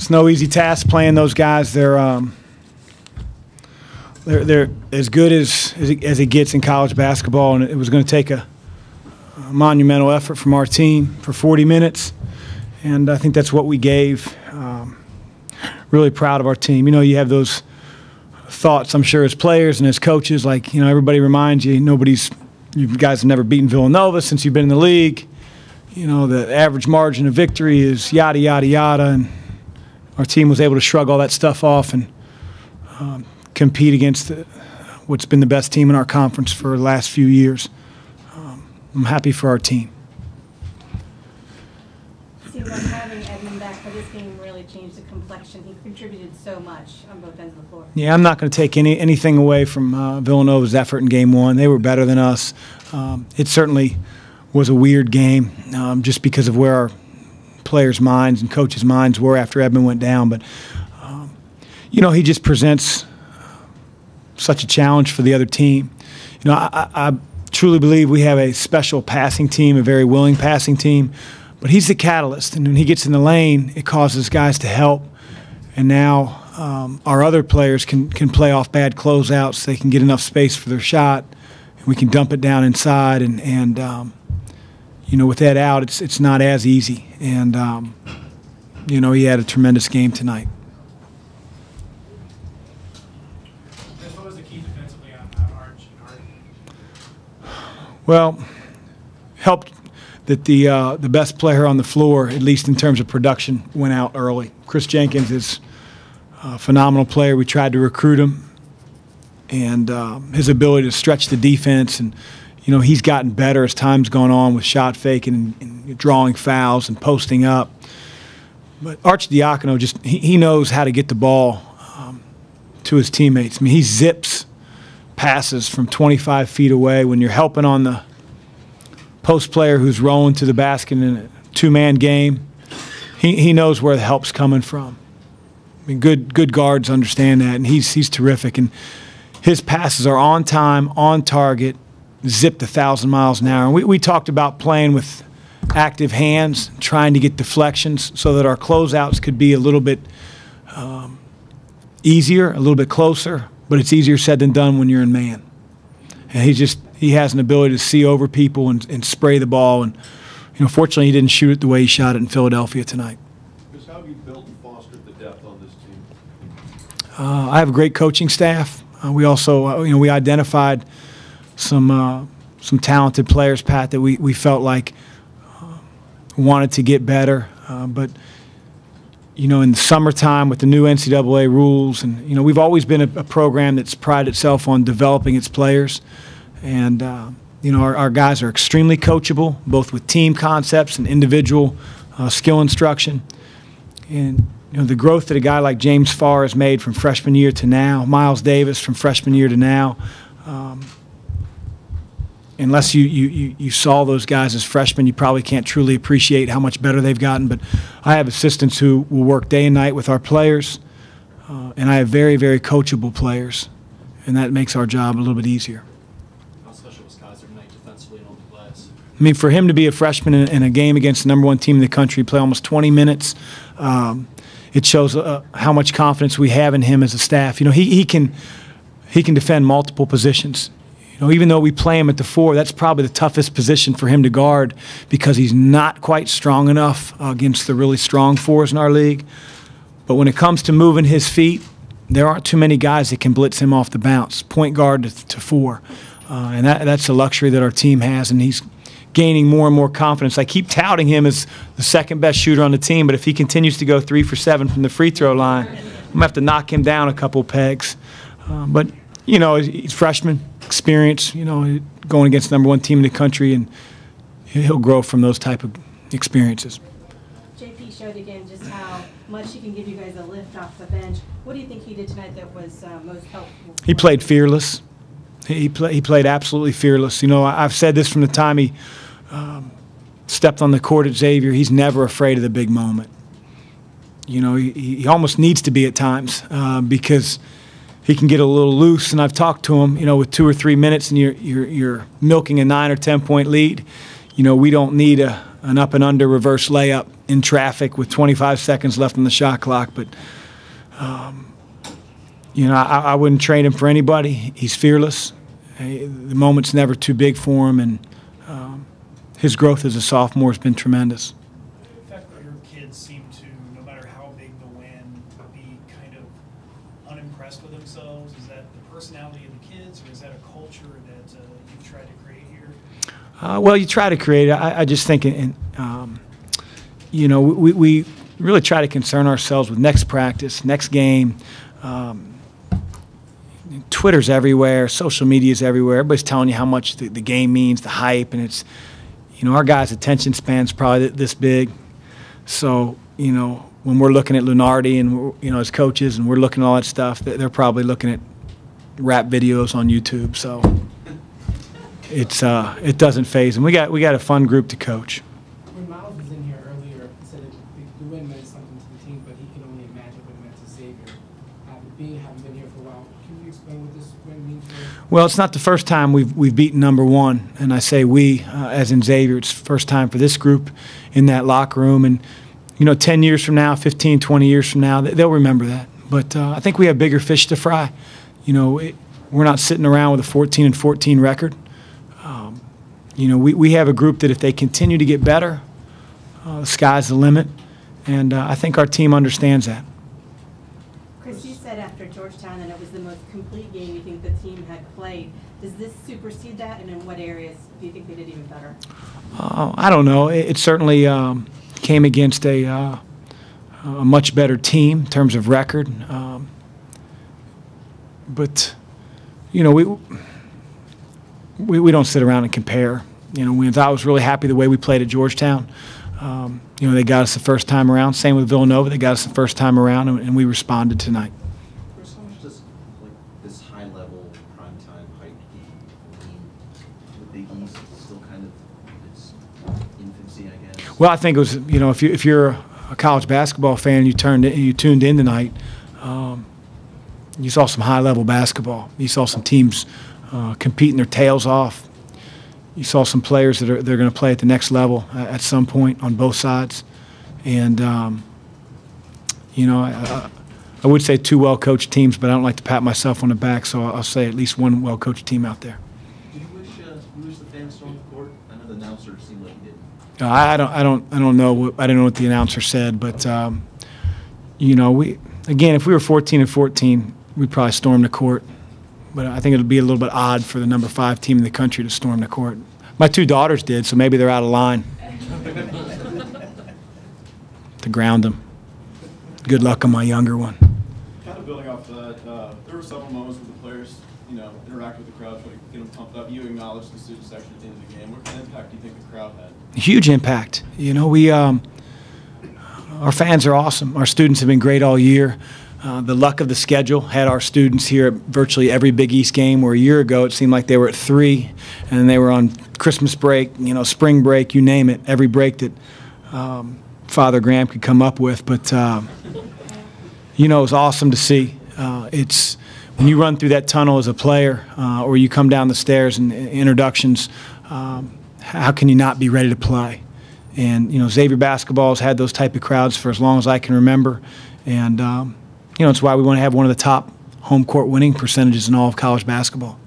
It's no easy task playing those guys. They're as good as it gets in college basketball, and it was going to take a monumental effort from our team for 40 minutes, and I think that's what we gave. Really proud of our team. You know, you have those thoughts, I'm sure, as players and as coaches, like, you know, everybody reminds you, you guys have never beaten Villanova since you've been in the league. You know, the average margin of victory is yada, yada, yada, and our team was able to shrug all that stuff off and compete against what's been the best team in our conference for the last few years. I'm happy for our team. Seems like having Edmond back for this game really changed the complexion. He contributed so much on both ends of the floor. Yeah, I'm not going to take anything away from Villanova's effort in Game 1. They were better than us. It certainly was a weird game just because of where our players' minds and coaches' minds were after Edmond went down. But, you know, he just presents such a challenge for the other team. You know, I truly believe we have a special passing team, a very willing passing team. But he's the catalyst, and when he gets in the lane, it causes guys to help. And now our other players can play off bad closeouts. They can get enough space for their shot, and we can dump it down inside. And you know, with that out, it's not as easy. And you know, he had a tremendous game tonight. What was the key defensively on Arch and Harden? Well, helped that the best player on the floor, at least in terms of production, went out early. Chris Jenkins is a phenomenal player. We tried to recruit him, and his ability to stretch the defense, and you know, he's gotten better as time's gone on with shot faking and drawing fouls and posting up. But Arcidiacono he knows how to get the ball to his teammates. I mean, he zips passes from 25 feet away when you're helping on the post player who's rolling to the basket in a two-man game. He knows where the help's coming from. I mean, good guards understand that, and he's terrific. And his passes are on time, on target, zipped 1,000 miles an hour. And we talked about playing with active hands, trying to get deflections so that our closeouts could be a little bit easier, a little bit closer, but it's easier said than done when you're in man. And he has an ability to see over people and spray the ball. And you know, fortunately, he didn't shoot it the way he shot it in Philadelphia tonight. How have you built and fostered the depth on this team? I have a great coaching staff. We also, you know, we identified some talented players, Pat, that we felt like wanted to get better. But you know, in the summertime with the new NCAA rules, and you know, we've always been a program that's prided itself on developing its players. And you know, our guys are extremely coachable, both with team concepts and individual skill instruction. And you know, the growth that a guy like James Farr has made from freshman year to now, Miles Davis from freshman year to now, unless you saw those guys as freshmen, you probably can't truly appreciate how much better they've gotten. But I have assistants who will work day and night with our players, and I have very, very coachable players, and that makes our job a little bit easier. How special was Kaiser tonight defensively and on the glass? I mean, for him to be a freshman in a game against the #1 team in the country, play almost 20 minutes, it shows how much confidence we have in him as a staff. You know, he can defend multiple positions. You know, even though we play him at the 4, that's probably the toughest position for him to guard because he's not quite strong enough against the really strong 4s in our league. But when it comes to moving his feet, there aren't too many guys that can blitz him off the bounce, point guard to 4. And that's a luxury that our team has, and he's gaining more and more confidence. I keep touting him as the second best shooter on the team, but if he continues to go 3 for 7 from the free throw line, I'm going to have to knock him down a couple pegs. But, you know, he's freshman, experience, you know, going against the #1 team in the country, and he'll grow from those type of experiences. JP showed again just how much he can give you guys a lift off the bench. What do you think he did tonight that was most helpful? He played fearless. He played absolutely fearless. You know, I've said this from the time he stepped on the court at Xavier. He's never afraid of the big moment. You know, he almost needs to be at times because he can get a little loose. And I've talked to him, you know, with 2 or 3 minutes and you're milking a 9 or 10 point lead. You know, we don't need an up and under reverse layup in traffic with 25 seconds left on the shot clock. But, you know, I wouldn't trade him for anybody. He's fearless. The moment's never too big for him, and his growth as a sophomore has been tremendous. The fact that your kids seem to, no matter how big the win, be kind of unimpressed with themselves, is that the personality of the kids, or is that a culture that you've tried to create here? Well, you try to create it. I just think, you know, we really try to concern ourselves with next practice, next game. Twitter's everywhere, social media's everywhere. Everybody's telling you how much the game means, the hype, and it's, you know, our guys' attention span's probably this big. So, you know, when we're looking at Lunardi and we're, you know, as coaches, and we're looking at all that stuff, they're probably looking at rap videos on YouTube. So it doesn't faze them. We got a fun group to coach. When Miles was in here earlier, he said that the win meant something to the team, but he can only imagine what it meant to Xavier. Having been here for a while, can you explain what this win means for you? Well, it's not the first time we've beaten number one, and I say we, as in Xavier. It's the first time for this group in that locker room, and you know, 10 years from now, 15, 20 years from now, they'll remember that. But I think we have bigger fish to fry. You know, we're not sitting around with a 14-14 record. You know, we have a group that if they continue to get better, the sky's the limit, and I think our team understands that. Chris, you said after Georgetown that it was the most complete game you think the team had played. Does this supersede that, and in what areas do you think they did even better? I don't know. It certainly came against a much better team in terms of record. But, you know, we don't sit around and compare. You know, I was really happy the way we played at Georgetown. You know, they got us the first time around. Same with Villanova. They got us the first time around, and we responded tonight. Chris, how much does like this high-level primetime hype mean? The Big East is still kind of its infancy, I guess. Well, I think it was, you know, if you're a college basketball fan, you tuned in tonight. You saw some high-level basketball. You saw some teams competing their tails off. You saw some players that are going to play at the next level at some point on both sides. And, you know, I would say two well-coached teams, but I don't like to pat myself on the back, so I'll say at least one well-coached team out there. Do you wish the fans stormed the court? I know the announcer seemed like he didn't. I don't know. I don't know what the announcer said, but you know, again, if we were 14-14, we'd probably storm the court. But I think it'll be a little bit odd for the number 5 team in the country to storm the court. My 2 daughters did, so maybe they're out of line. To ground them. Good luck on my younger one. Kind of building off that, there were several moments where the players, you know, interact with the crowd, try to get them pumped up. You acknowledged the student section at the end of the game. What kind of impact do you think the crowd had? Huge impact. You know, our fans are awesome. Our students have been great all year. The luck of the schedule had our students here at virtually every Big East game, where a year ago it seemed like they were at 3, and then they were on Christmas break, you know, spring break, you name it, every break that Father Graham could come up with. But, you know, it was awesome to see. It's when you run through that tunnel as a player or you come down the stairs in introductions, how can you not be ready to play? And, you know, Xavier basketball has had those type of crowds for as long as I can remember. And, you know, it's why we want to have one of the top home court winning percentages in all of college basketball.